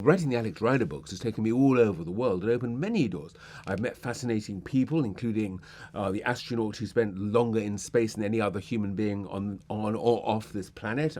Writing the Alex Rider books has taken me all over the world and opened many doors. I've met fascinating people, including the astronaut who spent longer in space than any other human being on or off this planet.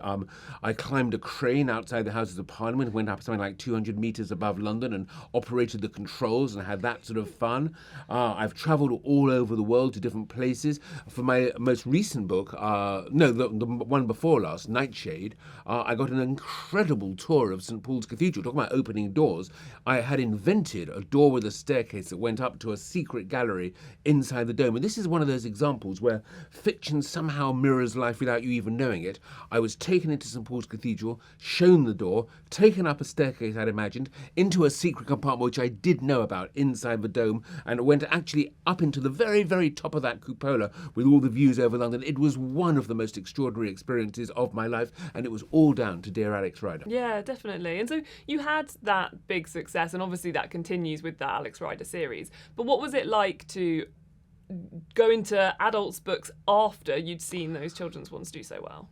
I climbed a crane outside the Houses of Parliament, went up something like 200 metres above London and operated the controls and had that sort of fun. I've travelled all over the world to different places. For my most recent book, the one before last, Nightshade, I got an incredible tour of St Paul's Cathedral. Talking about opening doors, I had invented a door with a staircase that went up to a secret gallery inside the dome. And this is one of those examples where fiction somehow mirrors life without you even knowing it. I was taken into St Paul's Cathedral, shown the door, taken up a staircase I'd imagined, into a secret compartment which I did know about inside the dome, and went actually up into the very, very top of that cupola with all the views over London. It was one of the most extraordinary experiences of my life, and it was all down to dear Alex Rider. Yeah, definitely. And so you had that big success, and obviously that continues with the Alex Rider series. But what was it like to go into adults' books after you'd seen those children's ones do so well?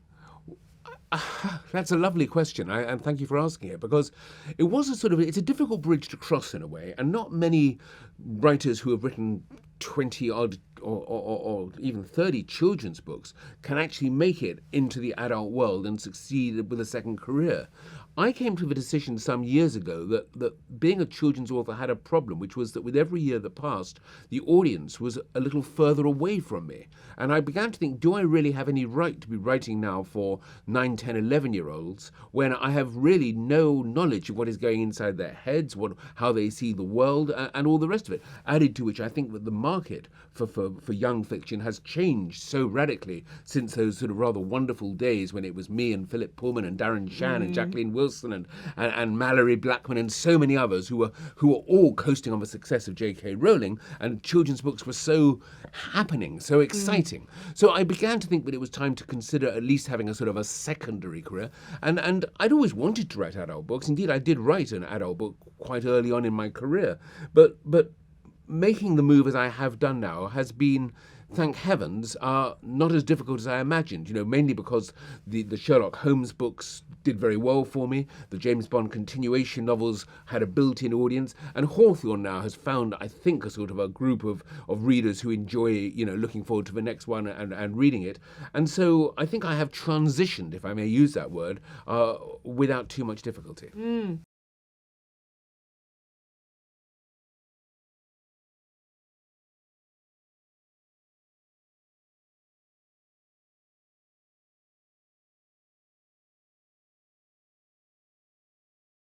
That's a lovely question, and thank you for asking it, because it was it's a difficult bridge to cross in a way, and not many writers who have written 20 odd or even 30 children's books can actually make it into the adult world and succeed with a second career. I came to the decision some years ago that being a children's author had a problem, which was that with every year that passed, the audience was a little further away from me. And I began to think, do I really have any right to be writing now for 9, 10, 11-year-olds when I have really no knowledge of what is going inside their heads, how they see the world, and all the rest of it? Added to which, I think that the market for young fiction has changed so radically since those sort of rather wonderful days when it was me and Philip Pullman and Darren Shan and Jacqueline Wilson and Mallory Blackman and so many others who were all coasting on the success of J.K. Rowling, and children's books were so happening, so exciting. So I began to think that it was time to consider at least having a sort of a secondary career. And I'd always wanted to write adult books. Indeed, I did write an adult book quite early on in my career. But making the move as I have done now has been, thank heavens, not as difficult as I imagined, mainly because the Sherlock Holmes books did very well for me. The James Bond continuation novels had a built-in audience, and Hawthorne now has found, I think, a sort of a group of readers who enjoy, looking forward to the next one and reading it. And so I think I have transitioned, if I may use that word, without too much difficulty.